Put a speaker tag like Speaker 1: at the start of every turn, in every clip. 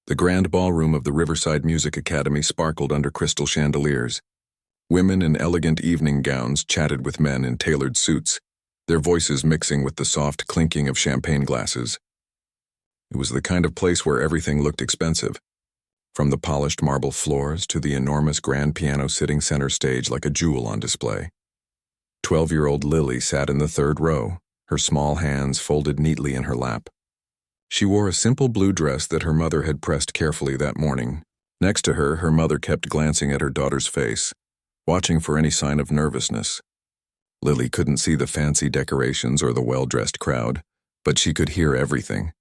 Speaker 1: The grand ballroom of the Riverside Music Academy sparkled under crystal chandeliers. Women in elegant evening gowns chatted with men in tailored suits, their voices mixing with the soft clinking of champagne glasses. It was the kind of place where everything looked expensive, from the polished marble floors to the enormous grand piano sitting center stage like a jewel on display. 12-year-old Lily sat in the third row, her small hands folded neatly in her lap. She wore a simple blue dress that her mother had pressed carefully that morning. Next to her, her mother kept glancing at her daughter's face, watching for any sign of nervousness. Lily couldn't see the fancy decorations or the well-dressed crowd, but she could hear everything.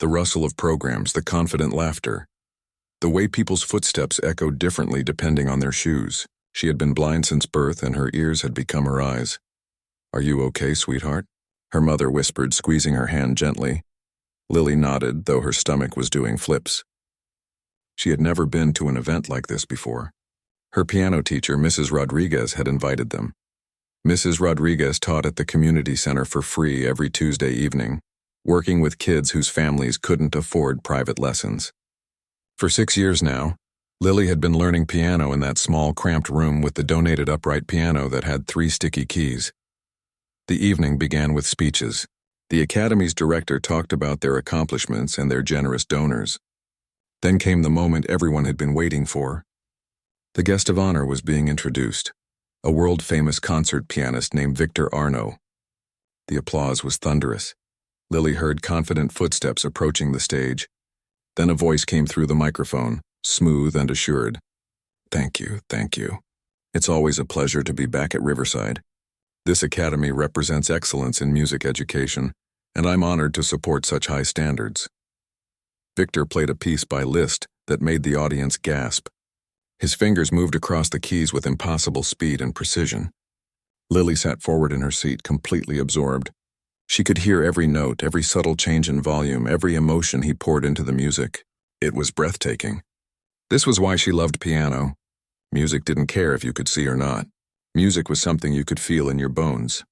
Speaker 1: The rustle of programs, the confident laughter, the way people's footsteps echoed differently depending on their shoes. She had been blind since birth and her ears had become her eyes. "Are you okay, sweetheart?" her mother whispered, squeezing her hand gently. Lily nodded, though her stomach was doing flips. She had never been to an event like this before. Her piano teacher, Mrs. Rodriguez, had invited them. Mrs. Rodriguez taught at the community center for free every Tuesday evening, working with kids whose families couldn't afford private lessons. For 6 years now, Lily had been learning piano in that small, cramped room with the donated upright piano that had 3 sticky keys. The evening began with speeches. The Academy's director talked about their accomplishments and their generous donors. Then came the moment everyone had been waiting for. The guest of honor was being introduced, a world-famous concert pianist named Victor Arno. The applause was thunderous. Lily heard confident footsteps approaching the stage. Then a voice came through the microphone, smooth and assured. "Thank you, thank you. It's always a pleasure to be back at Riverside. This academy represents excellence in music education, and I'm honored to support such high standards." Victor played a piece by Liszt that made the audience gasp. His fingers moved across the keys with impossible speed and precision. Lily sat forward in her seat, completely absorbed. She could hear every note, every subtle change in volume, every emotion he poured into the music. It was breathtaking. This was why she loved piano. Music didn't care if you could see or not. Music was something you could feel in your bones.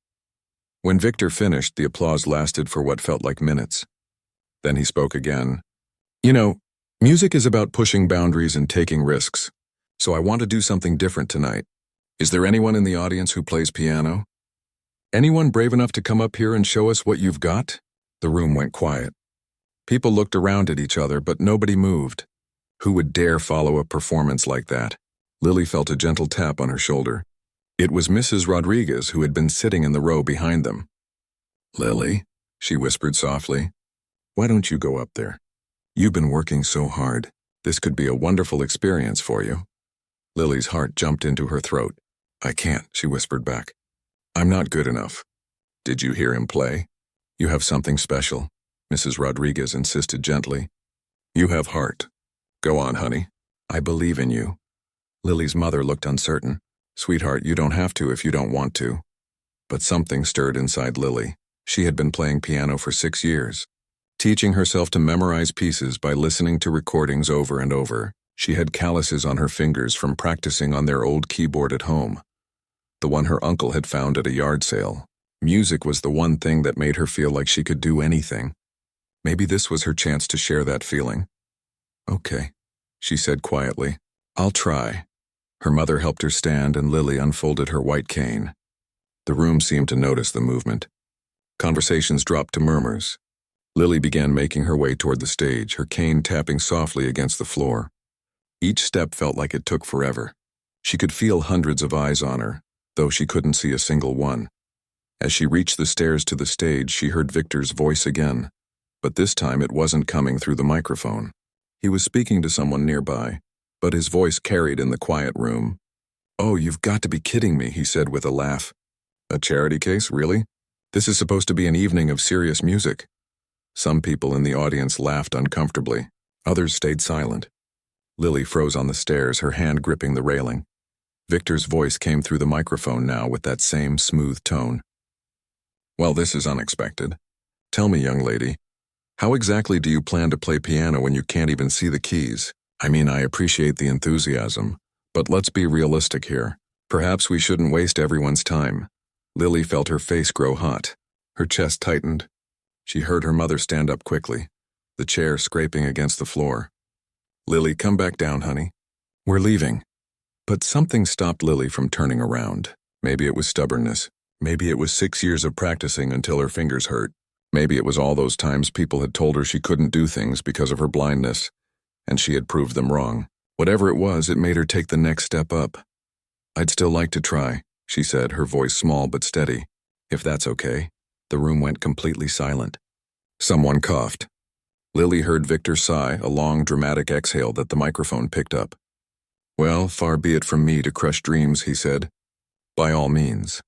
Speaker 1: When Victor finished, the applause lasted for what felt like minutes. Then he spoke again. "You know, music is about pushing boundaries and taking risks, so I want to do something different tonight. Is there anyone in the audience who plays piano? Anyone brave enough to come up here and show us what you've got?" The room went quiet. People looked around at each other, but nobody moved. Who would dare follow a performance like that? Lily felt a gentle tap on her shoulder. It was Mrs. Rodriguez, who had been sitting in the row behind them. "Lily," she whispered softly, "why don't you go up there? You've been working so hard. This could be a wonderful experience for you." Lily's heart jumped into her throat. "I can't," she whispered back. "I'm not good enough." "Did you hear him play? You have something special," Mrs. Rodriguez insisted gently. "You have heart. Go on, honey. I believe in you." Lily's mother looked uncertain. "Sweetheart, you don't have to if you don't want to." But something stirred inside Lily. She had been playing piano for 6 years, teaching herself to memorize pieces by listening to recordings over and over. She had calluses on her fingers from practicing on their old keyboard at home, the one her uncle had found at a yard sale. Music was the one thing that made her feel like she could do anything. Maybe this was her chance to share that feeling. "Okay," she said quietly. "I'll try." Her mother helped her stand and Lily unfolded her white cane. The room seemed to notice the movement. Conversations dropped to murmurs. Lily began making her way toward the stage, her cane tapping softly against the floor. Each step felt like it took forever. She could feel hundreds of eyes on her, though she couldn't see a single one. As she reached the stairs to the stage, she heard Victor's voice again, but this time it wasn't coming through the microphone. He was speaking to someone nearby, but his voice carried in the quiet room. "Oh, you've got to be kidding me," he said with a laugh. "A charity case, really? This is supposed to be an evening of serious music." Some people in the audience laughed uncomfortably. Others stayed silent. Lily froze on the stairs, her hand gripping the railing. Victor's voice came through the microphone now with that same smooth tone. "Well, this is unexpected. Tell me, young lady, how exactly do you plan to play piano when you can't even see the keys? I mean, I appreciate the enthusiasm, but let's be realistic here. Perhaps we shouldn't waste everyone's time." Lily felt her face grow hot. Her chest tightened. She heard her mother stand up quickly, the chair scraping against the floor. "Lily, come back down, honey. We're leaving." But something stopped Lily from turning around. Maybe it was stubbornness. Maybe it was 6 years of practicing until her fingers hurt. Maybe it was all those times people had told her she couldn't do things because of her blindness, and she had proved them wrong. Whatever it was, it made her take the next step up. "I'd still like to try," she said, her voice small but steady. "If that's okay." The room went completely silent. Someone coughed. Lily heard Victor sigh, a long, dramatic exhale that the microphone picked up. "Well, far be it from me to crush dreams," he said. "By all means."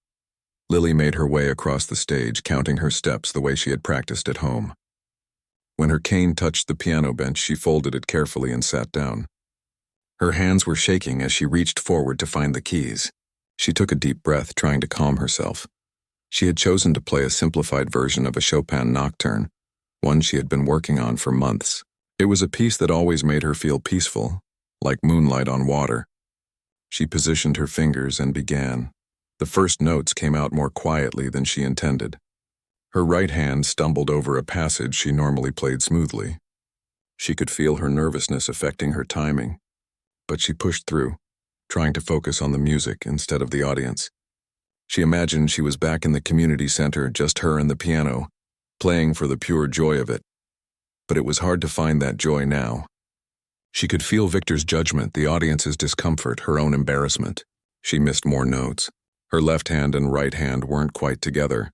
Speaker 1: Lily made her way across the stage, counting her steps the way she had practiced at home. When her cane touched the piano bench, she folded it carefully and sat down. Her hands were shaking as she reached forward to find the keys. She took a deep breath, trying to calm herself. She had chosen to play a simplified version of a Chopin nocturne, one she had been working on for months. It was a piece that always made her feel peaceful, like moonlight on water. She positioned her fingers and began. The first notes came out more quietly than she intended. Her right hand stumbled over a passage she normally played smoothly. She could feel her nervousness affecting her timing, but she pushed through, trying to focus on the music instead of the audience. She imagined she was back in the community center, just her and the piano, playing for the pure joy of it. But it was hard to find that joy now. She could feel Victor's judgment, the audience's discomfort, her own embarrassment. She missed more notes. Her left hand and right hand weren't quite together.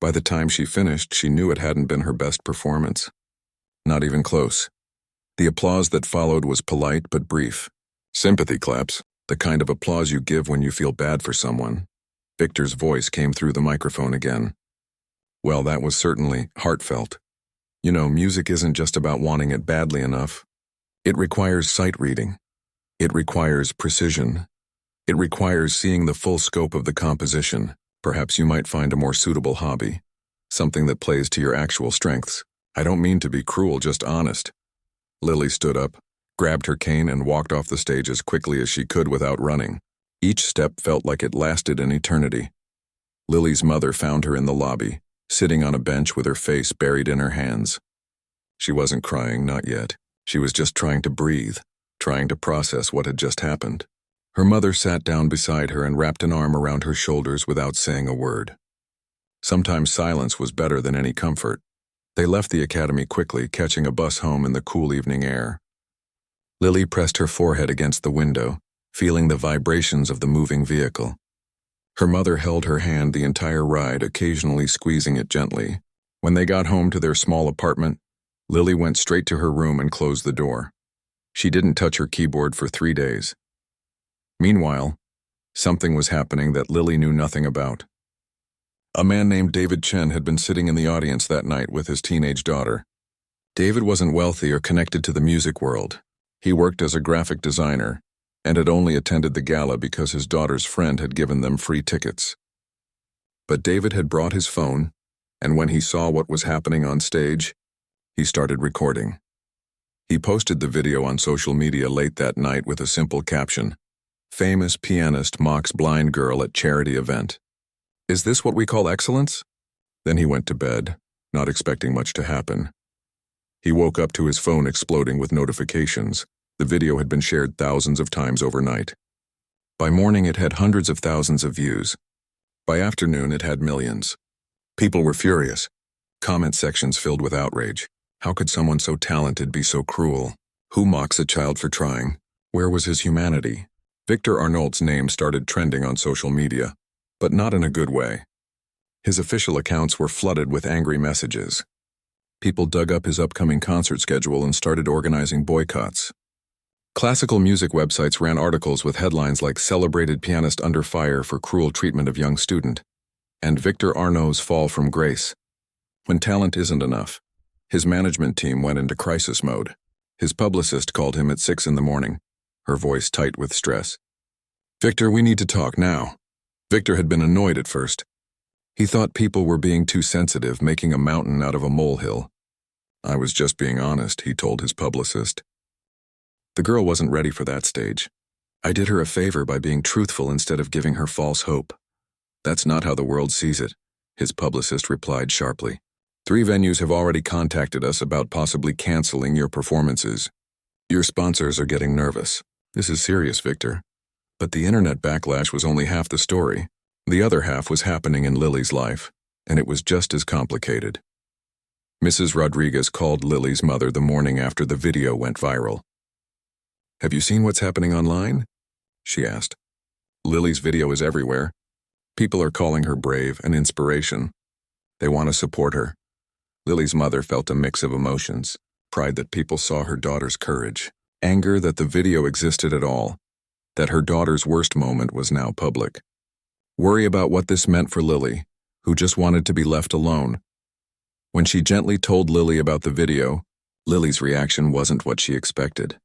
Speaker 1: By the time she finished, she knew it hadn't been her best performance. Not even close. The applause that followed was polite but brief. Sympathy claps, the kind of applause you give when you feel bad for someone. Victor's voice came through the microphone again. "Well, that was certainly heartfelt. You know, music isn't just about wanting it badly enough. It requires sight reading. It requires precision. It requires seeing the full scope of the composition. Perhaps you might find a more suitable hobby, something that plays to your actual strengths. I don't mean to be cruel, just honest." Lily stood up, grabbed her cane, and walked off the stage as quickly as she could without running. Each step felt like it lasted an eternity. Lily's mother found her in the lobby, sitting on a bench with her face buried in her hands. She wasn't crying, not yet. She was just trying to breathe, trying to process what had just happened. Her mother sat down beside her and wrapped an arm around her shoulders without saying a word. Sometimes silence was better than any comfort. They left the academy quickly, catching a bus home in the cool evening air. Lily pressed her forehead against the window, feeling the vibrations of the moving vehicle. Her mother held her hand the entire ride, occasionally squeezing it gently. When they got home to their small apartment, Lily went straight to her room and closed the door. She didn't touch her keyboard for 3 days. Meanwhile, something was happening that Lily knew nothing about. A man named David Chen had been sitting in the audience that night with his teenage daughter. David wasn't wealthy or connected to the music world. He worked as a graphic designer and had only attended the gala because his daughter's friend had given them free tickets. But David had brought his phone, and when he saw what was happening on stage, he started recording. He posted the video on social media late that night with a simple caption, "Famous pianist mocks blind girl at charity event. Is this what we call excellence?" Then he went to bed, not expecting much to happen. He woke up to his phone exploding with notifications. The video had been shared thousands of times overnight. By morning, it had hundreds of thousands of views. By afternoon, it had millions. People were furious. Comment sections filled with outrage. How could someone so talented be so cruel? Who mocks a child for trying? Where was his humanity? Victor Arnault's name started trending on social media, but not in a good way. His official accounts were flooded with angry messages. People dug up his upcoming concert schedule and started organizing boycotts. Classical music websites ran articles with headlines like "Celebrated Pianist Under Fire for Cruel Treatment of Young Student" and "Victor Arnault's Fall from Grace." When talent isn't enough, his management team went into crisis mode. His publicist called him at 6 in the morning, her voice tight with stress. "Victor, we need to talk now." Victor had been annoyed at first. He thought people were being too sensitive, making a mountain out of a molehill. "I was just being honest," he told his publicist. The girl wasn't ready for that stage. "I did her a favor by being truthful instead of giving her false hope." "That's not how the world sees it," his publicist replied sharply. "3 venues have already contacted us about possibly canceling your performances. Your sponsors are getting nervous. This is serious, Victor. But the internet backlash was only half the story. The other half was happening in Lily's life, and it was just as complicated. Mrs. Rodriguez called Lily's mother the morning after the video went viral. "Have you seen what's happening online?" she asked. "Lily's video is everywhere. People are calling her brave and inspiration. They want to support her." Lily's mother felt a mix of emotions: pride that people saw her daughter's courage, anger that the video existed at all, that her daughter's worst moment was now public, worry about what this meant for Lily, who just wanted to be left alone. When she gently told Lily about the video, Lily's reaction wasn't what she expected.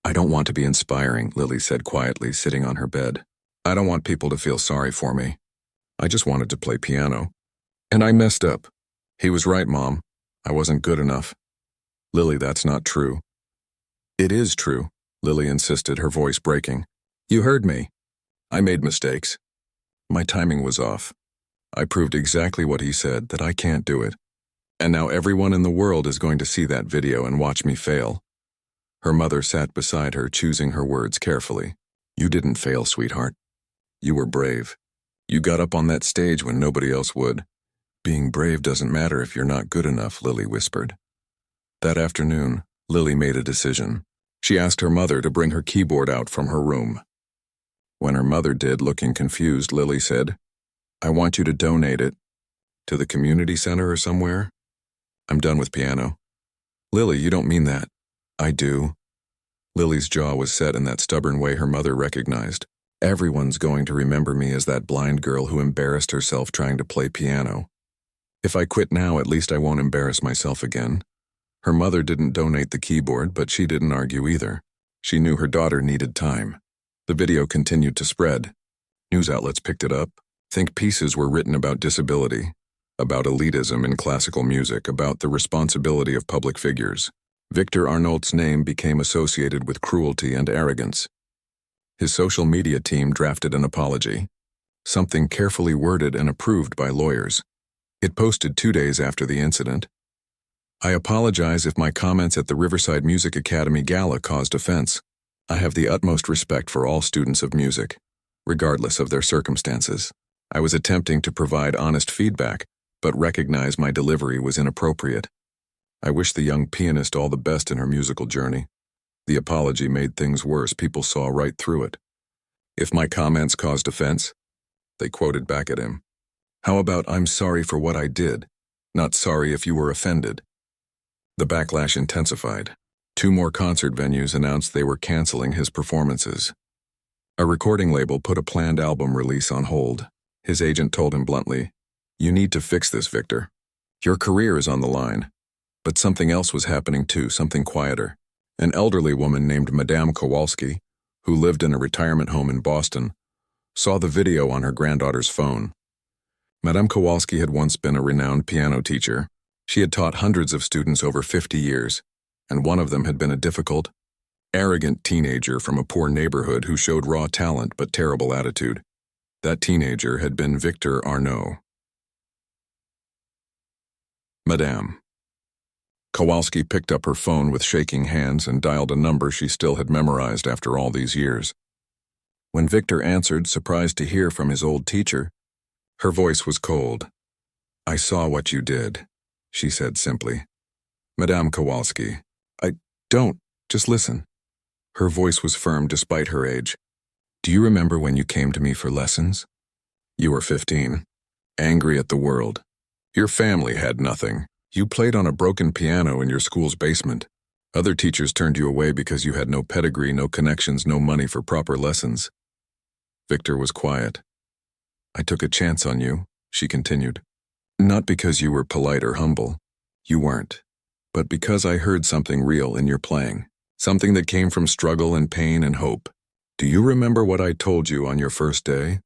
Speaker 1: "I don't want to be inspiring," Lily said quietly, sitting on her bed. "I don't want people to feel sorry for me. I just wanted to play piano. And I messed up. He was right, Mom. I wasn't good enough." "Lily, that's not true." "It is true," Lily insisted, her voice breaking. "You heard me. I made mistakes. My timing was off. I proved exactly what he said, that I can't do it. And now everyone in the world is going to see that video and watch me fail." Her mother sat beside her, choosing her words carefully. "You didn't fail, sweetheart. You were brave. You got up on that stage when nobody else would. Being brave doesn't matter if you're not good enough," Lily whispered. That afternoon, Lily made a decision. She asked her mother to bring her keyboard out from her room. When her mother did, looking confused, Lily said, "I want you to donate it. To the community center or somewhere? I'm done with piano." "Lily, you don't mean that." "I do." Lily's jaw was set in that stubborn way her mother recognized. "Everyone's going to remember me as that blind girl who embarrassed herself trying to play piano. If I quit now, at least I won't embarrass myself again." Her mother didn't donate the keyboard, but she didn't argue either. She knew her daughter needed time. The video continued to spread. News outlets picked it up. Think pieces were written about disability, about elitism in classical music, about the responsibility of public figures. Victor Arnault's name became associated with cruelty and arrogance. His social media team drafted an apology, something carefully worded and approved by lawyers. It posted 2 days after the incident. "I apologize if my comments at the Riverside Music Academy Gala caused offense. I have the utmost respect for all students of music, regardless of their circumstances. I was attempting to provide honest feedback, but recognize my delivery was inappropriate. I wish the young pianist all the best in her musical journey. The apology made things worse. People saw right through it. If my comments caused offense," they quoted back at him. "How about I'm sorry for what I did, not sorry if you were offended?" The backlash intensified. 2 more concert venues announced they were canceling his performances. A recording label put a planned album release on hold. His agent told him bluntly, "You need to fix this, Victor. Your career is on the line." But something else was happening too, something quieter. An elderly woman named Madame Kowalski, who lived in a retirement home in Boston, saw the video on her granddaughter's phone. Madame Kowalski had once been a renowned piano teacher. She had taught hundreds of students over 50 years, and one of them had been a difficult, arrogant teenager from a poor neighborhood who showed raw talent but terrible attitude. That teenager had been Victor Arnault. "Madame." Kowalski picked up her phone with shaking hands and dialed a number she still had memorized after all these years. When Victor answered, surprised to hear from his old teacher, her voice was cold. "I saw what you did," she said simply. "Madame Kowalski, don't, just listen." Her voice was firm despite her age. "Do you remember when you came to me for lessons? You were 15, angry at the world. Your family had nothing. You played on a broken piano in your school's basement. Other teachers turned you away because you had no pedigree, no connections, no money for proper lessons." Victor was quiet. "I took a chance on you," she continued. "Not because you were polite or humble. You weren't. But because I heard something real in your playing, something that came from struggle and pain and hope. Do you remember what I told you on your first day?"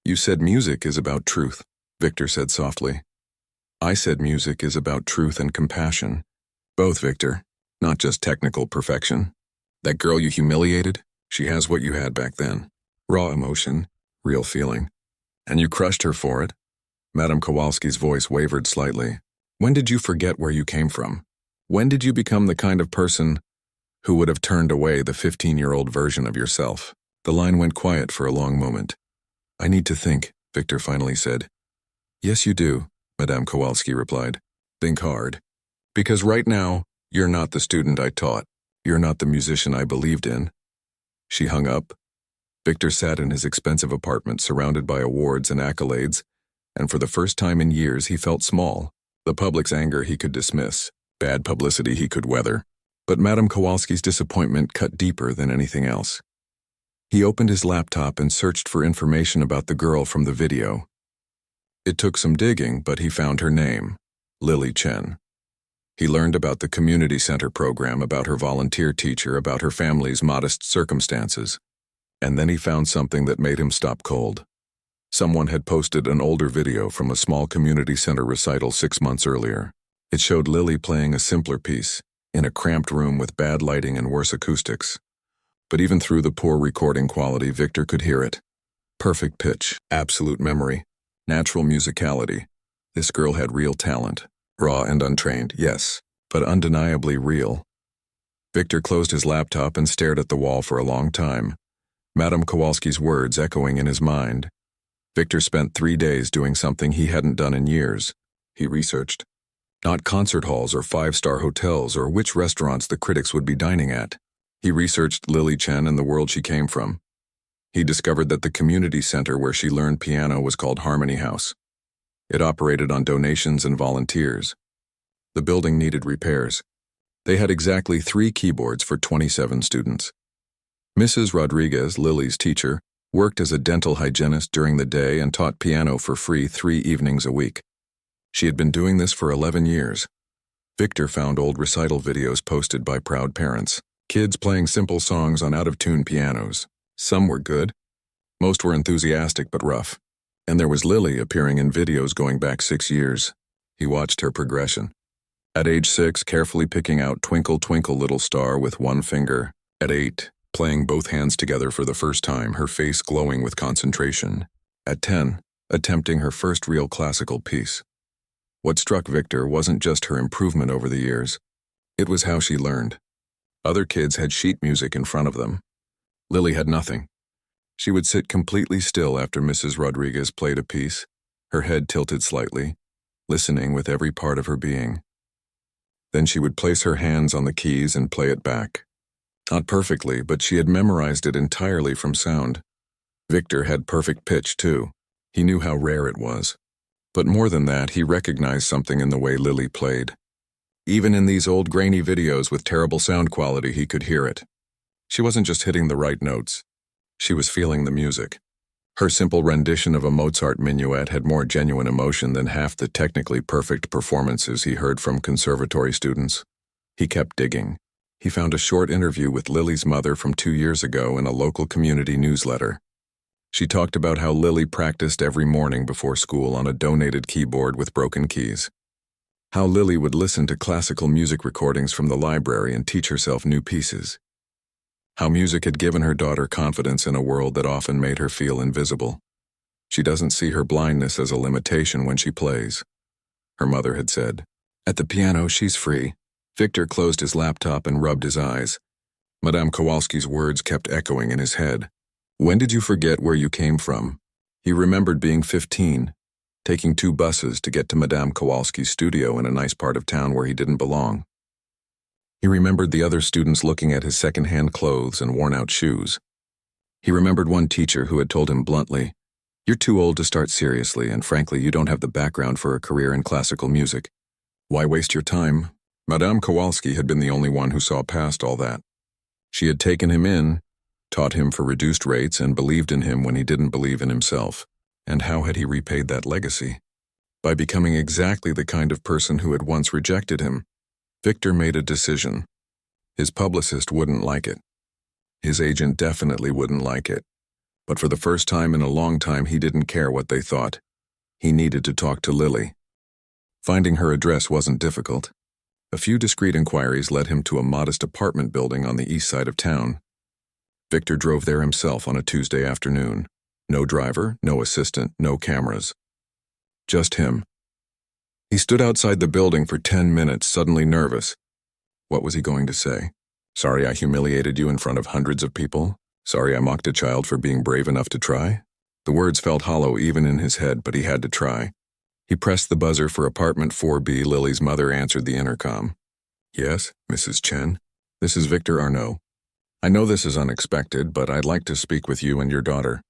Speaker 1: "You said music is about truth," Victor said softly. "I said music is about truth and compassion. Both, Victor, not just technical perfection. That girl you humiliated, she has what you had back then. Raw emotion, real feeling. And you crushed her for it." Madame Kowalski's voice wavered slightly. "When did you forget where you came from? When did you become the kind of person Who would have turned away the 15-year-old version of yourself? The line went quiet for a long moment. I need to think, Victor finally said. Yes, you do, Madame Kowalski replied. Think hard. Because right now, you're not the student I taught. You're not the musician I believed in. She hung up. Victor sat in his expensive apartment surrounded by awards and accolades, and for the first time in years he felt small. The public's anger he could dismiss, bad publicity he could weather, but Madame Kowalski's disappointment cut deeper than anything else. He opened his laptop and searched for information about the girl from the video. It took some digging, but he found her name, Lily Chen. He learned about the community center program, about her volunteer teacher, about her family's modest circumstances. And then he found something that made him stop cold. Someone had posted an older video from a small community center recital 6 months earlier. It showed Lily playing a simpler piece, in a cramped room with bad lighting and worse acoustics. But even through the poor recording quality, Victor could hear it. Perfect pitch, absolute memory, natural musicality. This girl had real talent. Raw and untrained, yes, but undeniably real. Victor closed his laptop and stared at the wall for a long time, Madame Kowalski's words echoing in his mind. Victor spent 3 days doing something he hadn't done in years. He researched. Not concert halls or 5-star hotels or which restaurants the critics would be dining at. He researched Lily Chen and the world she came from. He discovered that the community center where she learned piano was called Harmony House. It operated on donations and volunteers. The building needed repairs. They had exactly 3 keyboards for 27 students. Mrs. Rodriguez, Lily's teacher, worked as a dental hygienist during the day and taught piano for free 3 evenings a week. She had been doing this for 11 years. Victor found old recital videos posted by proud parents. Kids playing simple songs on out-of-tune pianos. Some were good. Most were enthusiastic but rough. And there was Lily appearing in videos going back 6 years. He watched her progression. At age 6, carefully picking out Twinkle Twinkle Little Star with one finger. At 8, playing both hands together for the first time, her face glowing with concentration. At 10, attempting her first real classical piece. What struck Victor wasn't just her improvement over the years. It was how she learned. Other kids had sheet music in front of them. Lily had nothing. She would sit completely still after Mrs. Rodriguez played a piece, her head tilted slightly, listening with every part of her being. Then she would place her hands on the keys and play it back. Not perfectly, but she had memorized it entirely from sound. Victor had perfect pitch, too. He knew how rare it was. But more than that, he recognized something in the way Lily played. Even in these old grainy videos with terrible sound quality, he could hear it. She wasn't just hitting the right notes. She was feeling the music. Her simple rendition of a Mozart minuet had more genuine emotion than half the technically perfect performances he heard from conservatory students. He kept digging. He found a short interview with Lily's mother from 2 years ago in a local community newsletter. She talked about how Lily practiced every morning before school on a donated keyboard with broken keys. How Lily would listen to classical music recordings from the library and teach herself new pieces. How music had given her daughter confidence in a world that often made her feel invisible. She doesn't see her blindness as a limitation when she plays, her mother had said. At the piano, she's free. Victor closed his laptop and rubbed his eyes. Madame Kowalski's words kept echoing in his head. When did you forget where you came from? He remembered being 15, taking 2 buses to get to Madame Kowalski's studio in a nice part of town where he didn't belong. He remembered the other students looking at his second-hand clothes and worn-out shoes. He remembered one teacher who had told him bluntly, "You're too old to start seriously, and frankly, you don't have the background for a career in classical music. Why waste your time?" Madame Kowalski had been the only one who saw past all that. She had taken him in, taught him for reduced rates, and believed in him when he didn't believe in himself. And how had he repaid that legacy? By becoming exactly the kind of person who had once rejected him. Victor made a decision. His publicist wouldn't like it. His agent definitely wouldn't like it. But for the first time in a long time, he didn't care what they thought. He needed to talk to Lily. Finding her address wasn't difficult. A few discreet inquiries led him to a modest apartment building on the east side of town. Victor drove there himself on a Tuesday afternoon. No driver, no assistant, no cameras. Just him. He stood outside the building for 10 minutes, suddenly nervous. What was he going to say? Sorry I humiliated you in front of hundreds of people? Sorry I mocked a child for being brave enough to try? The words felt hollow even in his head, but he had to try. He pressed the buzzer for apartment 4B. Lily's mother answered the intercom. Yes, Mrs. Chen. This is Victor Arnault. I know this is unexpected, but I'd like to speak with you and your daughter.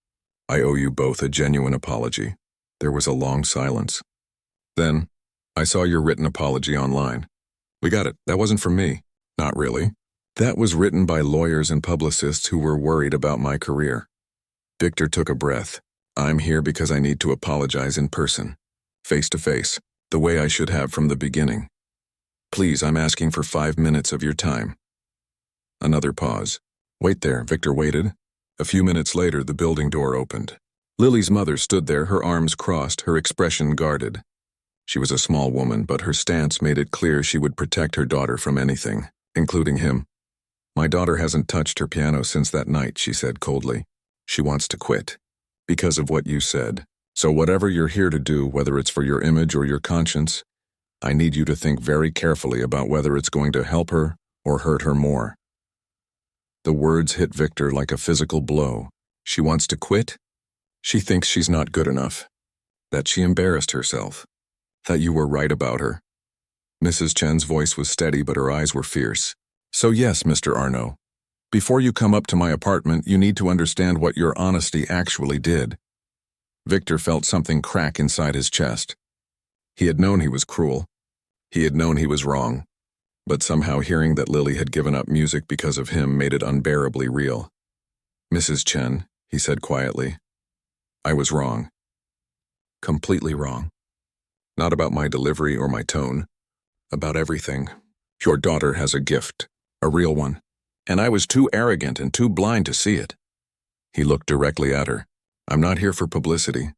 Speaker 1: I owe you both a genuine apology. There was a long silence. Then, I saw your written apology online. We got it. That wasn't from me. Not really. That was written by lawyers and publicists who were worried about my career. Victor took a breath. I'm here because I need to apologize in person. Face to face. The way I should have from the beginning. Please, I'm asking for 5 minutes of your time. Another pause. Wait there, Victor waited. A few minutes later, the building door opened. Lily's mother stood there, her arms crossed, her expression guarded. She was a small woman, but her stance made it clear she would protect her daughter from anything, including him. My daughter hasn't touched her piano since that night, she said coldly. She wants to quit. Because of what you said. So whatever you're here to do, whether it's for your image or your conscience, I need you to think very carefully about whether it's going to help her or hurt her more. The words hit Victor like a physical blow. She wants to quit? She thinks she's not good enough. That she embarrassed herself. That you were right about her. Mrs. Chen's voice was steady, but her eyes were fierce. So yes, Mr. Arnault. Before you come up to my apartment, you need to understand what your honesty actually did. Victor felt something crack inside his chest. He had known he was cruel. He had known he was wrong. But somehow hearing that Lily had given up music because of him made it unbearably real. Mrs. Chen, he said quietly, I was wrong. Completely wrong. Not about my delivery or my tone. About everything. Your daughter has a gift. A real one. And I was too arrogant and too blind to see it. He looked directly at her. I'm not here for publicity.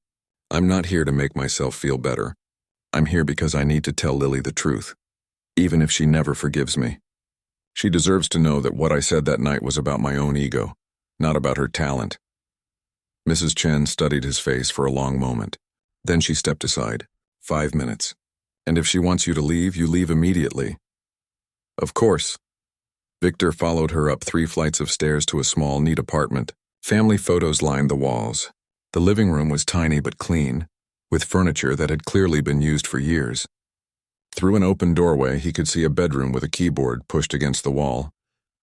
Speaker 1: I'm not here to make myself feel better. I'm here because I need to tell Lily the truth. Even if she never forgives me. She deserves to know that what I said that night was about my own ego, not about her talent. Mrs. Chen studied his face for a long moment. Then she stepped aside. 5 minutes. And if she wants you to leave, you leave immediately. Of course. Victor followed her up 3 flights of stairs to a small, neat apartment. Family photos lined the walls. The living room was tiny but clean, with furniture that had clearly been used for years. Through an open doorway, he could see a bedroom with a keyboard pushed against the wall.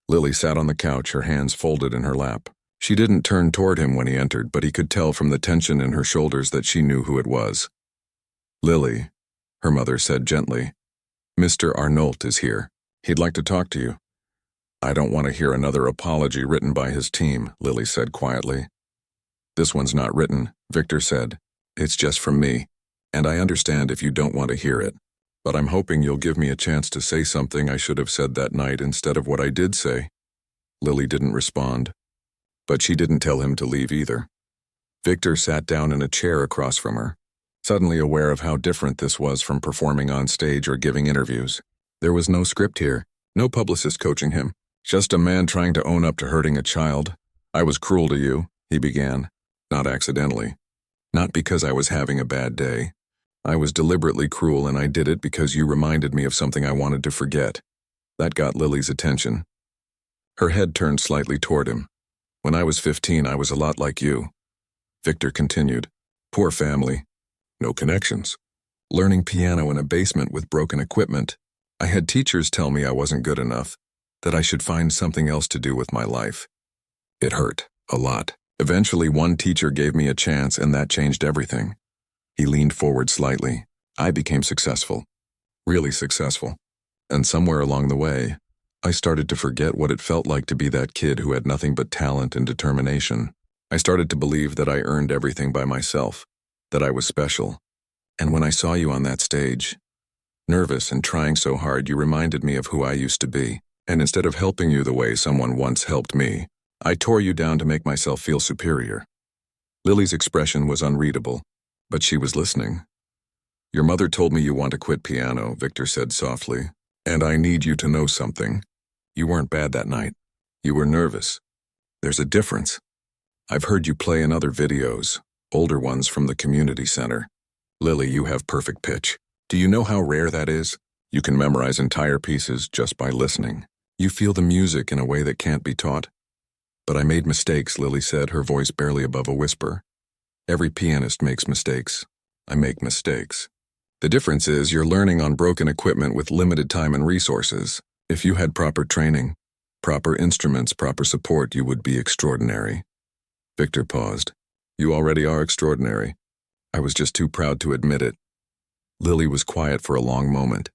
Speaker 1: Lily sat on the couch, her hands folded in her lap. She didn't turn toward him when he entered, but he could tell from the tension in her shoulders that she knew who it was. Lily, her mother said gently, Mr. Arnault is here. He'd like to talk to you. I don't want to hear another apology written by his team, Lily said quietly. This one's not written, Victor said. It's just from me, and I understand if you don't want to hear it. But I'm hoping you'll give me a chance to say something I should have said that night instead of what I did say. Lily didn't respond. But she didn't tell him to leave either. Victor sat down in a chair across from her, suddenly aware of how different this was from performing on stage or giving interviews. There was no script here, no publicist coaching him, just a man trying to own up to hurting a child. I was cruel to you, he began, not accidentally. Not because I was having a bad day. I was deliberately cruel, and I did it because you reminded me of something I wanted to forget. That got Lily's attention. Her head turned slightly toward him. When I was 15, I was a lot like you. Victor continued. Poor family. No connections. Learning piano in a basement with broken equipment. I had teachers tell me I wasn't good enough, that I should find something else to do with my life. It hurt, a lot. Eventually, one teacher gave me a chance, and that changed everything. He leaned forward slightly. I became successful. Really successful. And somewhere along the way, I started to forget what it felt like to be that kid who had nothing but talent and determination. I started to believe that I earned everything by myself, that I was special. And when I saw you on that stage, nervous and trying so hard, you reminded me of who I used to be. And instead of helping you the way someone once helped me, I tore you down to make myself feel superior. Lily's expression was unreadable, but she was listening. Your mother told me you want to quit piano, Victor said softly. And I need you to know something. You weren't bad that night. You were nervous. There's a difference. I've heard you play in other videos, older ones from the community center. Lily, you have perfect pitch. Do you know how rare that is? You can memorize entire pieces just by listening. You feel the music in a way that can't be taught. But I made mistakes, Lily said, her voice barely above a whisper. Every pianist makes mistakes. I make mistakes. The difference is you're learning on broken equipment with limited time and resources. If you had proper training, proper instruments, proper support, you would be extraordinary. Victor paused. You already are extraordinary. I was just too proud to admit it. Lily was quiet for a long moment.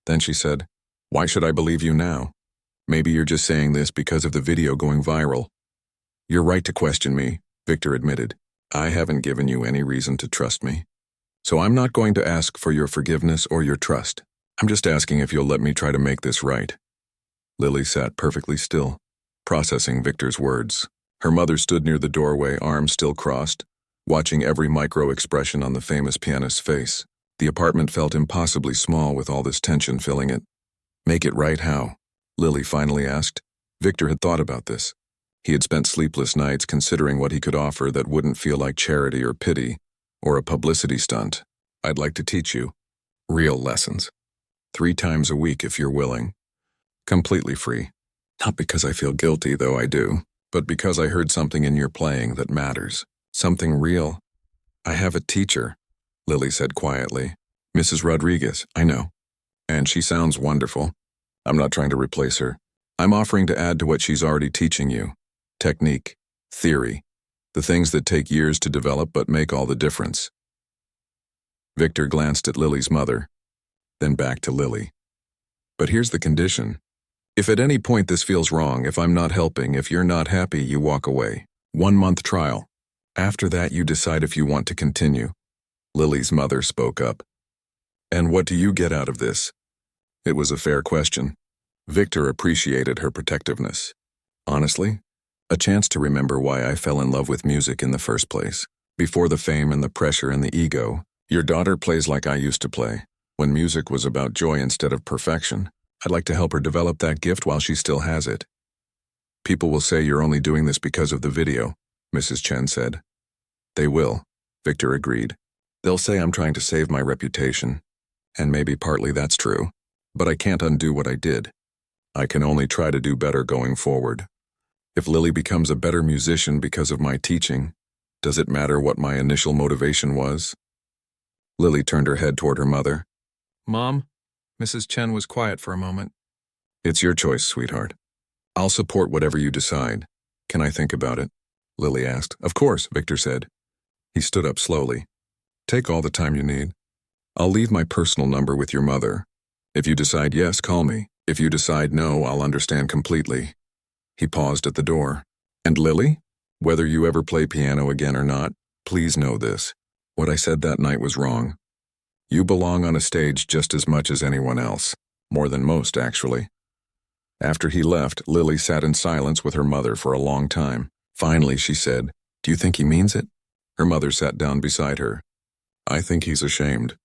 Speaker 1: Then she said, Why should I believe you now? Maybe you're just saying this because of the video going viral. You're right to question me, Victor admitted. I haven't given you any reason to trust me. So I'm not going to ask for your forgiveness or your trust. I'm just asking if you'll let me try to make this right. Lily sat perfectly still, processing Victor's words. Her mother stood near the doorway, arms still crossed, watching every micro-expression on the famous pianist's face. The apartment felt impossibly small with all this tension filling it. Make it right how? Lily finally asked. Victor had thought about this. He had spent sleepless nights considering what he could offer that wouldn't feel like charity or pity, or a publicity stunt. I'd like to teach you real lessons. 3 times a week if you're willing. Completely free. Not because I feel guilty, though I do, but because I heard something in your playing that matters. Something real. I have a teacher, Lily said quietly. Mrs. Rodriguez, I know. And she sounds wonderful. I'm not trying to replace her. I'm offering to add to what she's already teaching you. Technique, theory, the things that take years to develop but make all the difference. Victor glanced at Lily's mother, then back to Lily. But here's the condition. If at any point this feels wrong, if I'm not helping, if you're not happy, you walk away. 1-month trial. After that, you decide if you want to continue. Lily's mother spoke up. And what do you get out of this? It was a fair question. Victor appreciated her protectiveness. Honestly, a chance to remember why I fell in love with music in the first place. Before the fame and the pressure and the ego, your daughter plays like I used to play, when music was about joy instead of perfection. I'd like to help her develop that gift while she still has it. People will say you're only doing this because of the video, Mrs. Chen said. They will, Victor agreed. They'll say I'm trying to save my reputation. And maybe partly that's true. But I can't undo what I did. I can only try to do better going forward. If Lily becomes a better musician because of my teaching, does it matter what my initial motivation was? Lily turned her head toward her mother. Mom? Mrs. Chen was quiet for a moment. It's your choice, sweetheart. I'll support whatever you decide. Can I think about it? Lily asked. Of course, Victor said. He stood up slowly. Take all the time you need. I'll leave my personal number with your mother. If you decide yes, call me. If you decide no, I'll understand completely. He paused at the door. And Lily? Whether you ever play piano again or not, please know this. What I said that night was wrong. You belong on a stage just as much as anyone else. More than most, actually. After he left, Lily sat in silence with her mother for a long time. Finally, she said, Do you think he means it? Her mother sat down beside her. I think he's ashamed.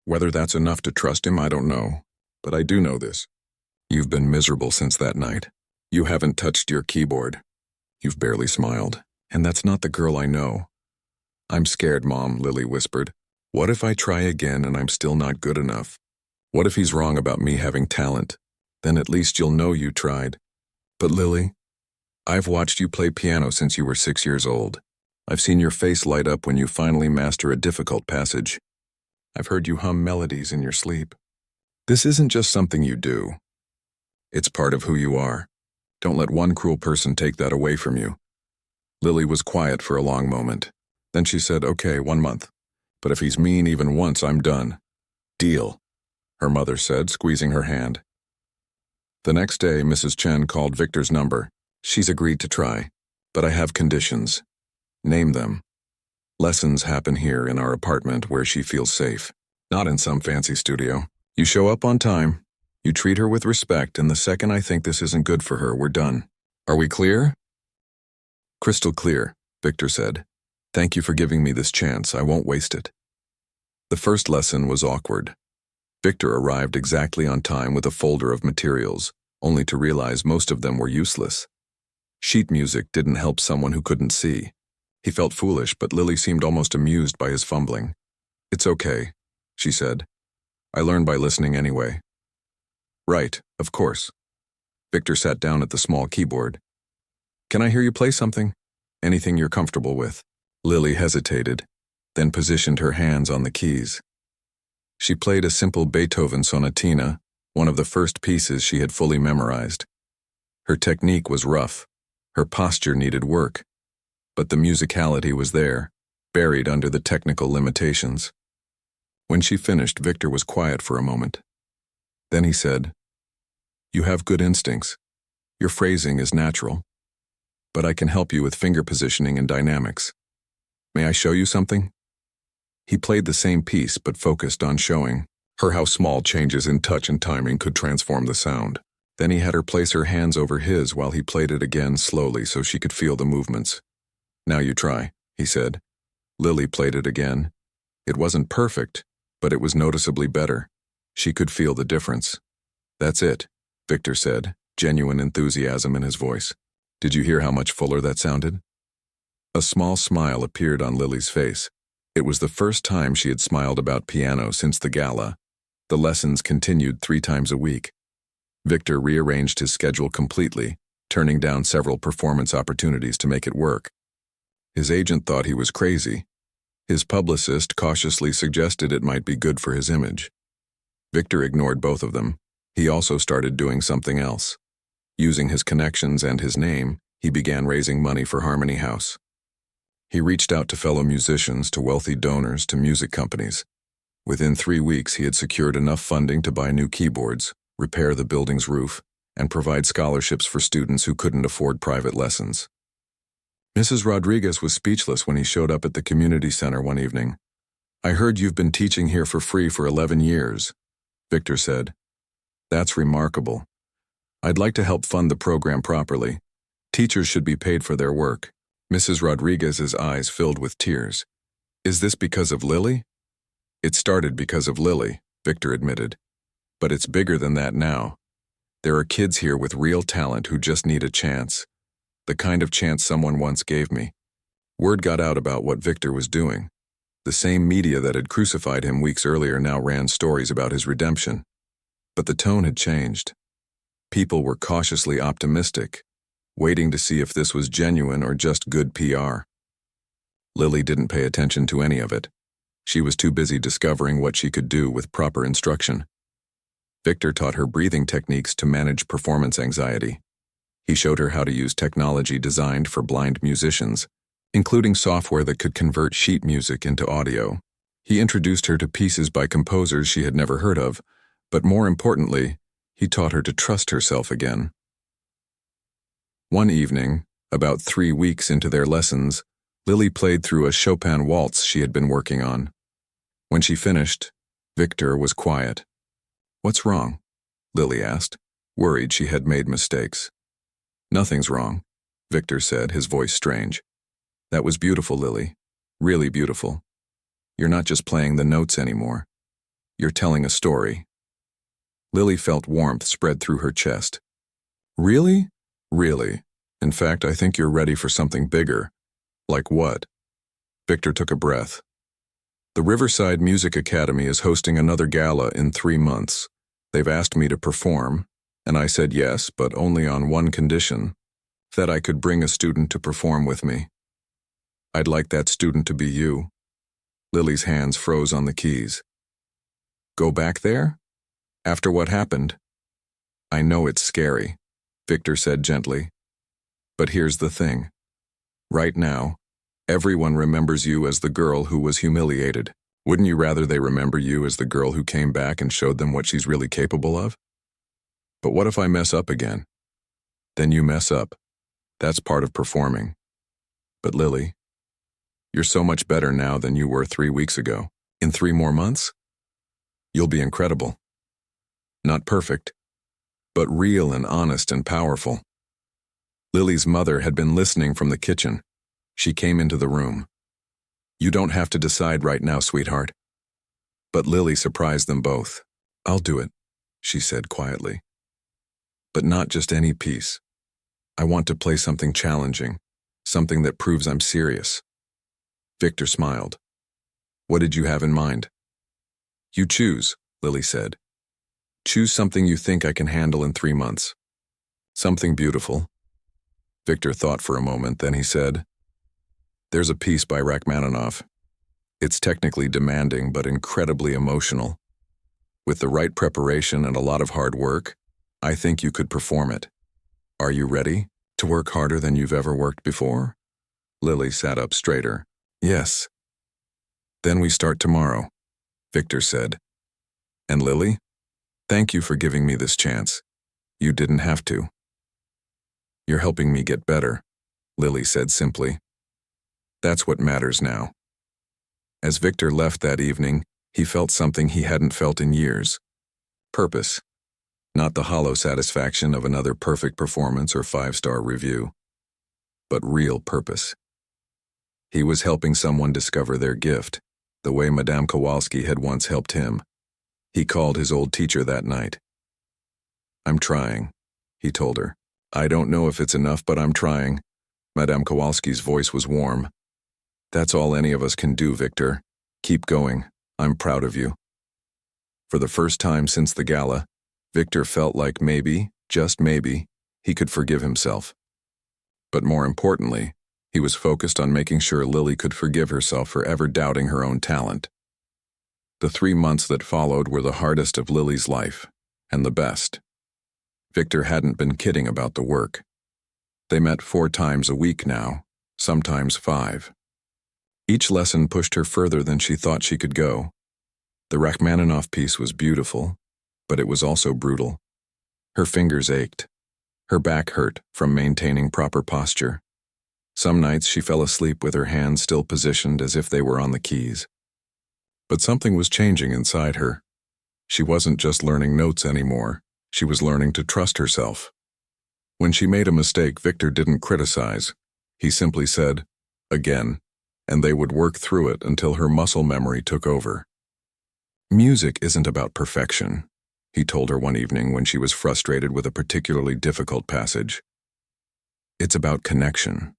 Speaker 1: Whether that's enough to trust him, I don't know. But I do know this. You've been miserable since that night. You haven't touched your keyboard. You've barely smiled. And that's not the girl I know. I'm scared, Mom, Lily whispered. What if I try again and I'm still not good enough? What if he's wrong about me having talent? Then at least you'll know you tried. But Lily, I've watched you play piano since you were 6 years old. I've seen your face light up when you finally master a difficult passage. I've heard you hum melodies in your sleep. This isn't just something you do. It's part of who you are. Don't let one cruel person take that away from you. Lily was quiet for a long moment. Then she said, Okay, 1 month. But if he's mean even once, I'm done. Deal, her mother said, squeezing her hand. The next day, Mrs. Chen called Victor's number. She's agreed to try, but I have conditions. Name them. Lessons happen here in our apartment where she feels safe, not in some fancy studio. You show up on time, you treat her with respect, and the second I think this isn't good for her, we're done. Are we clear? Crystal clear, Victor said. Thank you for giving me this chance. I won't waste it. The first lesson was awkward. Victor arrived exactly on time with a folder of materials, only to realize most of them were useless. Sheet music didn't help someone who couldn't see. He felt foolish, but Lily seemed almost amused by his fumbling. It's okay, she said. I learned by listening anyway. Right, of course. Victor sat down at the small keyboard. Can I hear you play something? Anything you're comfortable with. Lily hesitated, then positioned her hands on the keys. She played a simple Beethoven sonatina, one of the first pieces she had fully memorized. Her technique was rough. Her posture needed work. But the musicality was there, buried under the technical limitations. When she finished, Victor was quiet for a moment. Then he said, "You have good instincts. Your phrasing is natural. But I can help you with finger positioning and dynamics. May I show you something?" He played the same piece but focused on showing her how small changes in touch and timing could transform the sound. Then he had her place her hands over his while he played it again slowly so she could feel the movements. "Now you try," he said. Lily played it again. It wasn't perfect, but it was noticeably better. She could feel the difference. "That's it," Victor said, genuine enthusiasm in his voice. "Did you hear how much fuller that sounded?" A small smile appeared on Lily's face. It was the first time she had smiled about piano since the gala. The lessons continued 3 times a week. Victor rearranged his schedule completely, turning down several performance opportunities to make it work. His agent thought he was crazy. His publicist cautiously suggested it might be good for his image. Victor ignored both of them. He also started doing something else. Using his connections and his name, he began raising money for Harmony House. He reached out to fellow musicians, to wealthy donors, to music companies. Within 3 weeks, he had secured enough funding to buy new keyboards, repair the building's roof, and provide scholarships for students who couldn't afford private lessons. Mrs. Rodriguez was speechless when he showed up at the community center one evening. "I heard you've been teaching here for free for 11 years, Victor said. "That's remarkable. I'd like to help fund the program properly. Teachers should be paid for their work." Mrs. Rodriguez's eyes filled with tears. "Is this because of Lily?" "It started because of Lily," Victor admitted. "But it's bigger than that now. There are kids here with real talent who just need a chance. The kind of chance someone once gave me." Word got out about what Victor was doing. The same media that had crucified him weeks earlier now ran stories about his redemption. But the tone had changed. People were cautiously optimistic, waiting to see if this was genuine or just good PR. Lily didn't pay attention to any of it. She was too busy discovering what she could do with proper instruction. Victor taught her breathing techniques to manage performance anxiety. He showed her how to use technology designed for blind musicians, including software that could convert sheet music into audio. He introduced her to pieces by composers she had never heard of, but more importantly, he taught her to trust herself again. One evening, about 3 weeks into their lessons, Lily played through a Chopin waltz she had been working on. When she finished, Victor was quiet. "What's wrong?" Lily asked, worried she had made mistakes. "Nothing's wrong," Victor said, his voice strange. "That was beautiful, Lily. Really beautiful. You're not just playing the notes anymore. You're telling a story." Lily felt warmth spread through her chest. "Really?" "Really. In fact, I think you're ready for something bigger." "Like what?" Victor took a breath. "The Riverside Music Academy is hosting another gala in 3 months. They've asked me to perform, and I said yes, but only on one condition, that I could bring a student to perform with me. I'd like that student to be you." Lily's hands froze on the keys. "Go back there? After what happened?" "I know it's scary," Victor said gently. "But here's the thing. Right now, everyone remembers you as the girl who was humiliated. Wouldn't you rather they remember you as the girl who came back and showed them what she's really capable of? But what if I mess up again?" "Then you mess up. That's part of performing. But Lily, you're so much better now than you were 3 weeks ago. In 3 more months, you'll be incredible. Not perfect, but real and honest and powerful." Lily's mother had been listening from the kitchen. She came into the room. "You don't have to decide right now, sweetheart." But Lily surprised them both. "I'll do it," she said quietly. "But not just any piece. I want to play something challenging, something that proves I'm serious." Victor smiled. "What did you have in mind?" "You choose," Lily said. "Choose something you think I can handle in 3 months." Something beautiful. Victor thought for a moment, then he said, "There's a piece by Rachmaninoff. It's technically demanding but incredibly emotional. With the right preparation and a lot of hard work, I think you could perform it. Are you ready to work harder than you've ever worked before?" Lily sat up straighter. "Yes." "Then we start tomorrow," Victor said. "And Lily, thank you for giving me this chance. You didn't have to." "You're helping me get better," Lily said simply. "That's what matters now." As Victor left that evening, he felt something he hadn't felt in years. Purpose. Not the hollow satisfaction of another perfect performance or 5-star review, but real purpose. He was helping someone discover their gift, the way Madame Kowalski had once helped him. He called his old teacher that night. "I'm trying," he told her. "I don't know if it's enough, but I'm trying." Madame Kowalski's voice was warm. "That's all any of us can do, Victor. Keep going. I'm proud of you." For the first time since the gala, Victor felt like maybe, just maybe, he could forgive himself. But more importantly, he was focused on making sure Lily could forgive herself for ever doubting her own talent. The 3 months that followed were the hardest of Lily's life, and the best. Victor hadn't been kidding about the work. They met 4 times a week now, sometimes 5. Each lesson pushed her further than she thought she could go. The Rachmaninoff piece was beautiful, but it was also brutal. Her fingers ached. Her back hurt from maintaining proper posture. Some nights she fell asleep with her hands still positioned as if they were on the keys. But something was changing inside her. She wasn't just learning notes anymore. She was learning to trust herself. When she made a mistake, Victor didn't criticize. He simply said, "Again," and they would work through it until her muscle memory took over. "Music isn't about perfection," he told her one evening when she was frustrated with a particularly difficult passage. "It's about connection.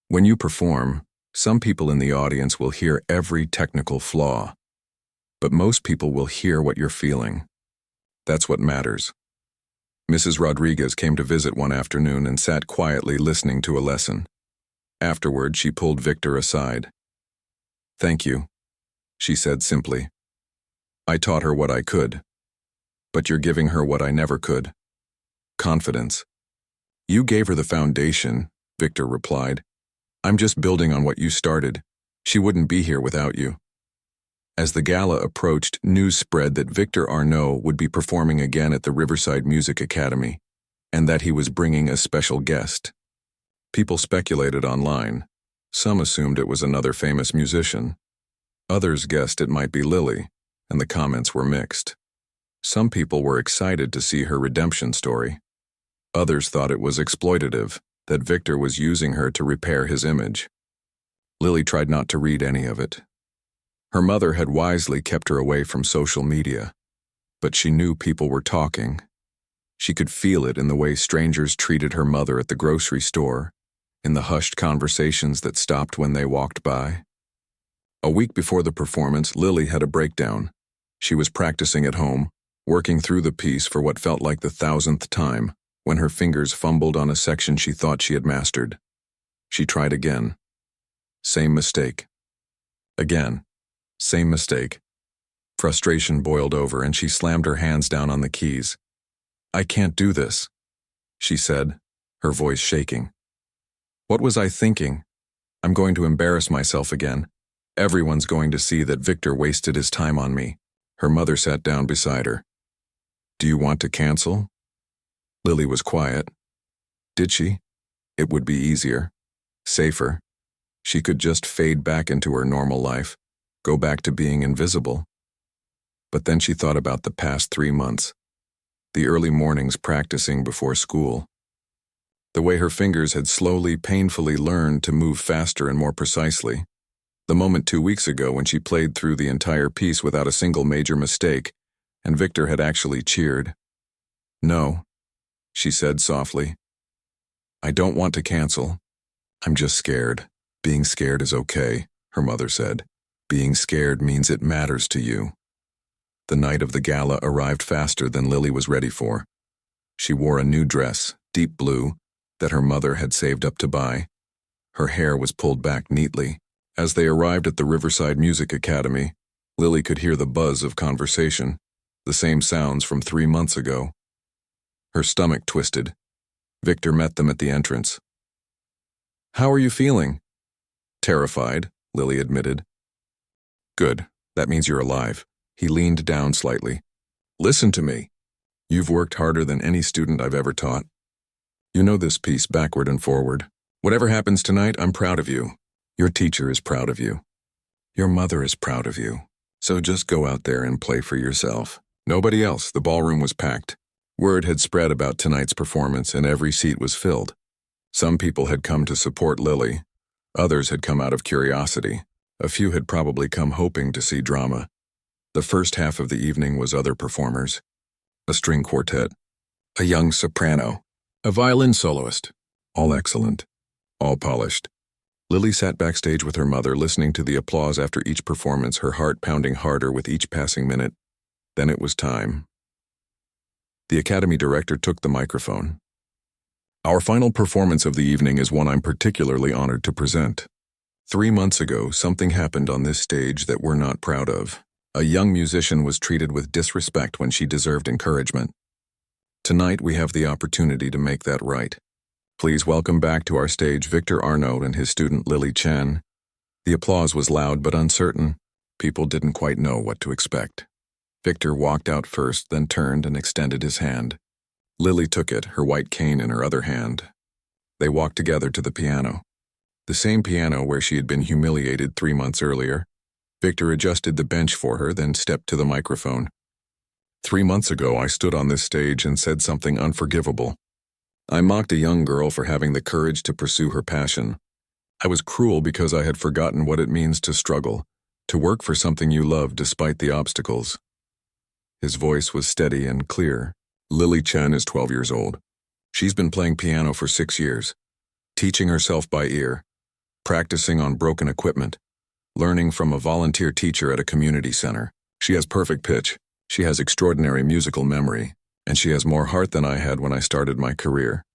Speaker 1: When you perform, some people in the audience will hear every technical flaw, but most people will hear what you're feeling. That's what matters." Mrs. Rodriguez came to visit one afternoon and sat quietly listening to a lesson. Afterward, she pulled Victor aside. "Thank you," she said simply. "I taught her what I could, but you're giving her what I never could. Confidence." "You gave her the foundation," Victor replied. "I'm just building on what you started. She wouldn't be here without you." As the gala approached, news spread that Victor Arnault would be performing again at the Riverside Music Academy, and that he was bringing a special guest. People speculated online. Some assumed it was another famous musician. Others guessed it might be Lily, and the comments were mixed. Some people were excited to see her redemption story. Others thought it was exploitative, that Victor was using her to repair his image. Lily tried not to read any of it. Her mother had wisely kept her away from social media, but she knew people were talking. She could feel it in the way strangers treated her mother at the grocery store, in the hushed conversations that stopped when they walked by. A week before the performance, Lily had a breakdown. She was practicing at home, working through the piece for what felt like the 1,000th time, when her fingers fumbled on a section she thought she had mastered. She tried again. Same mistake. Again. Same mistake. Frustration boiled over and she slammed her hands down on the keys. "I can't do this," she said, her voice shaking. "What was I thinking? I'm going to embarrass myself again. Everyone's going to see that Victor wasted his time on me." Her mother sat down beside her. "Do you want to cancel?" Lily was quiet. Did she? It would be easier. Safer. She could just fade back into her normal life. Go back to being invisible. But then she thought about the past 3 months, the early mornings practicing before school, the way her fingers had slowly, painfully learned to move faster and more precisely, the moment 2 weeks ago when she played through the entire piece without a single major mistake, and Victor had actually cheered. "No," she said softly. "I don't want to cancel. I'm just scared. Being scared is okay," her mother said. "Being scared means it matters to you." The night of the gala arrived faster than Lily was ready for. She wore a new dress, deep blue, that her mother had saved up to buy. Her hair was pulled back neatly. As they arrived at the Riverside Music Academy, Lily could hear the buzz of conversation, the same sounds from 3 months ago. Her stomach twisted. Victor met them at the entrance. "How are you feeling?" "Terrified," Lily admitted. "Good. That means you're alive." He leaned down slightly. "Listen to me. You've worked harder than any student I've ever taught. You know this piece backward and forward. Whatever happens tonight, I'm proud of you. Your teacher is proud of you. Your mother is proud of you. So just go out there and play for yourself." Nobody else. The ballroom was packed. Word had spread about tonight's performance, and every seat was filled. Some people had come to support Lily. Others had come out of curiosity. A few had probably come hoping to see drama. The first half of the evening was other performers. A string quartet, a young soprano, a violin soloist. All excellent, all polished. Lily sat backstage with her mother, listening to the applause after each performance, her heart pounding harder with each passing minute. Then it was time. The Academy director took the microphone. "Our final performance of the evening is one I'm particularly honored to present. 3 months ago, something happened on this stage that we're not proud of. A young musician was treated with disrespect when she deserved encouragement. Tonight, we have the opportunity to make that right. Please welcome back to our stage Victor Arnaud and his student Lily Chen." The applause was loud but uncertain. People didn't quite know what to expect. Victor walked out first, then turned and extended his hand. Lily took it, her white cane in her other hand. They walked together to the piano. The same piano where she had been humiliated 3 months earlier. Victor adjusted the bench for her, then stepped to the microphone. 3 months ago, I stood on this stage and said something unforgivable. I mocked a young girl for having the courage to pursue her passion. I was cruel because I had forgotten what it means to struggle, to work for something you love despite the obstacles." His voice was steady and clear. Lily Chen is 12 years old. She's been playing piano for 6 years, teaching herself by ear, practicing on broken equipment, learning from a volunteer teacher at a community center. She has perfect pitch, she has extraordinary musical memory, and she has more heart than I had when I started my career.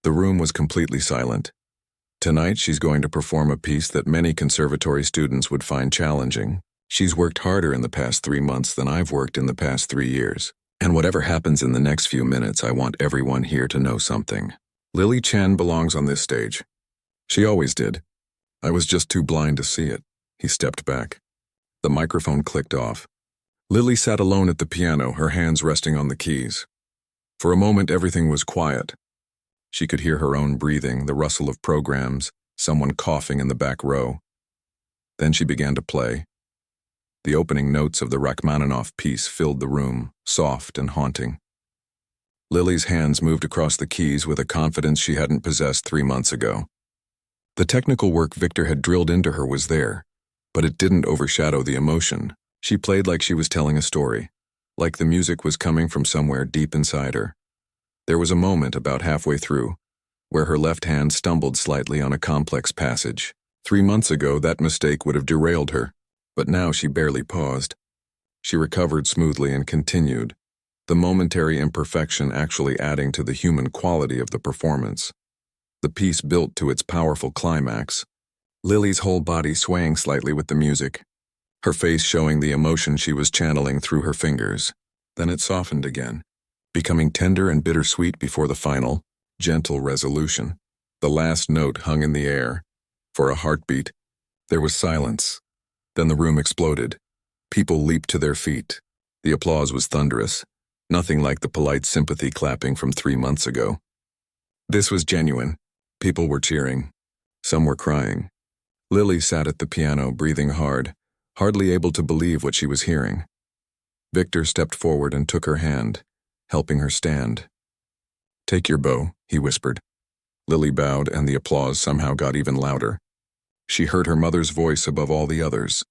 Speaker 1: The room was completely silent. Tonight she's going to perform a piece that many conservatory students would find challenging. She's worked harder in the past 3 months than I've worked in the past 3 years. And whatever happens in the next few minutes, I want everyone here to know something. Lily Chen belongs on this stage. She always did. I was just too blind to see it. He stepped back. The microphone clicked off. Lily sat alone at the piano, her hands resting on the keys. For a moment, everything was quiet. She could hear her own breathing, the rustle of programs, someone coughing in the back row. Then she began to play. The opening notes of the Rachmaninoff piece filled the room, soft and haunting. Lily's hands moved across the keys with a confidence she hadn't possessed 3 months ago. The technical work Victor had drilled into her was there, but it didn't overshadow the emotion. She played like she was telling a story, like the music was coming from somewhere deep inside her. There was a moment about halfway through where her left hand stumbled slightly on a complex passage. 3 months ago, that mistake would have derailed her. But now she barely paused. She recovered smoothly and continued, the momentary imperfection actually adding to the human quality of the performance. The piece built to its powerful climax, Lily's whole body swaying slightly with the music, her face showing the emotion she was channeling through her fingers. Then it softened again, becoming tender and bittersweet before the final, gentle resolution. The last note hung in the air. For a heartbeat, there was silence. Then the room exploded. People leaped to their feet. The applause was thunderous, nothing like the polite sympathy clapping from 3 months ago. This was genuine. People were cheering. Some were crying. Lily sat at the piano, breathing hard, hardly able to believe what she was hearing. Victor stepped forward and took her hand, helping her stand. "Take your bow," he whispered. Lily bowed, and the applause somehow got even louder. She heard her mother's voice above all the others,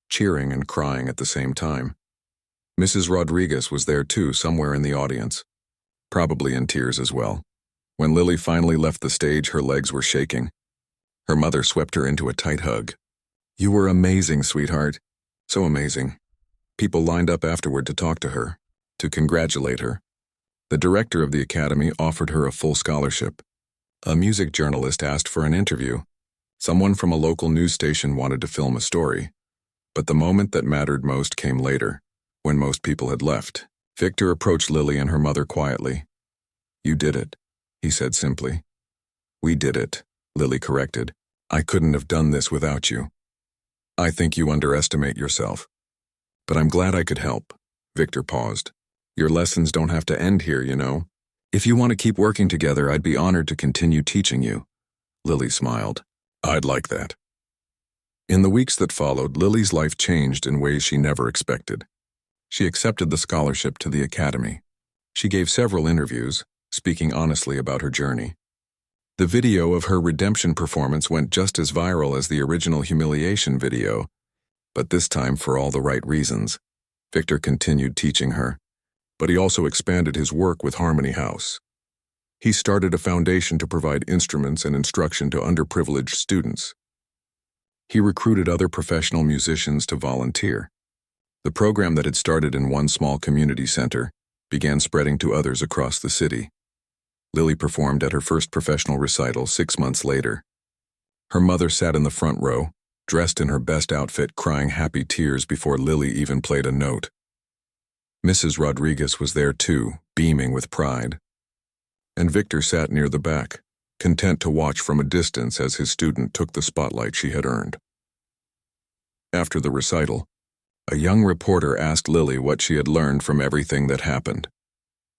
Speaker 1: cheering and crying at the same time. Mrs. Rodriguez was there too, somewhere in the audience, probably in tears as well. When Lily finally left the stage, her legs were shaking. Her mother swept her into a tight hug. "You were amazing, sweetheart. So amazing." People lined up afterward to talk to her, to congratulate her. The director of the academy offered her a full scholarship. A music journalist asked for an interview. Someone from a local news station wanted to film a story. But the moment that mattered most came later, when most people had left. Victor approached Lily and her mother quietly. "You did it," he said simply. "We did it," Lily corrected. "I couldn't have done this without you. I think you underestimate yourself. But I'm glad I could help." Victor paused. "Your lessons don't have to end here, you know. If you want to keep working together, I'd be honored to continue teaching you." Lily smiled. "I'd like that." In the weeks that followed, Lily's life changed in ways she never expected. She accepted the scholarship to the academy. She gave several interviews, speaking honestly about her journey. The video of her redemption performance went just as viral as the original humiliation video, but this time for all the right reasons. Victor continued teaching her, but he also expanded his work with Harmony House. He started a foundation to provide instruments and instruction to underprivileged students. He recruited other professional musicians to volunteer. The program that had started in one small community center began spreading to others across the city. Lily performed at her first professional recital 6 months later. Her mother sat in the front row, dressed in her best outfit, crying happy tears before Lily even played a note. Mrs. Rodriguez was there too, beaming with pride. And Victor sat near the back, content to watch from a distance as his student took the spotlight she had earned. After the recital, a young reporter asked Lily what she had learned from everything that happened.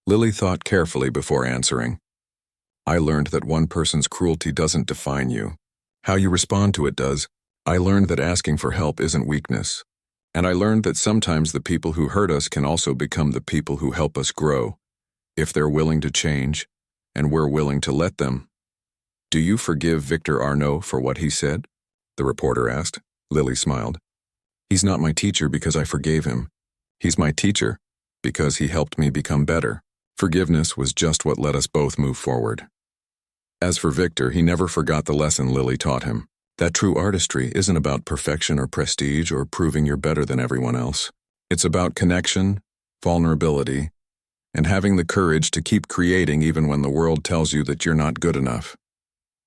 Speaker 1: Lily thought carefully before answering. "I learned that one person's cruelty doesn't define you. How you respond to it does. I learned that asking for help isn't weakness. And I learned that sometimes the people who hurt us can also become the people who help us grow, if they're willing to change, and we're willing to let them." "Do you forgive Victor Arnault for what he said?" the reporter asked. Lily smiled. "He's not my teacher because I forgave him. He's my teacher because he helped me become better." Forgiveness was just what let us both move forward. As for Victor, he never forgot the lesson Lily taught him, that true artistry isn't about perfection or prestige or proving you're better than everyone else. It's about connection, vulnerability, and having the courage to keep creating even when the world tells you that you're not good enough.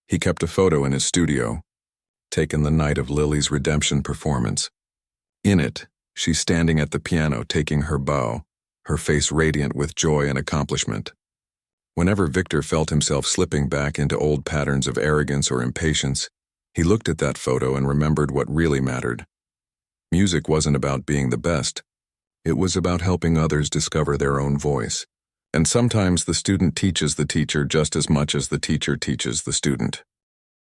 Speaker 1: He kept a photo in his studio, taken the night of Lily's redemption performance. In it, she's standing at the piano taking her bow, her face radiant with joy and accomplishment. Whenever Victor felt himself slipping back into old patterns of arrogance or impatience, he looked at that photo and remembered what really mattered. Music wasn't about being the best. It was about helping others discover their own voice. And sometimes the student teaches the teacher just as much as the teacher teaches the student.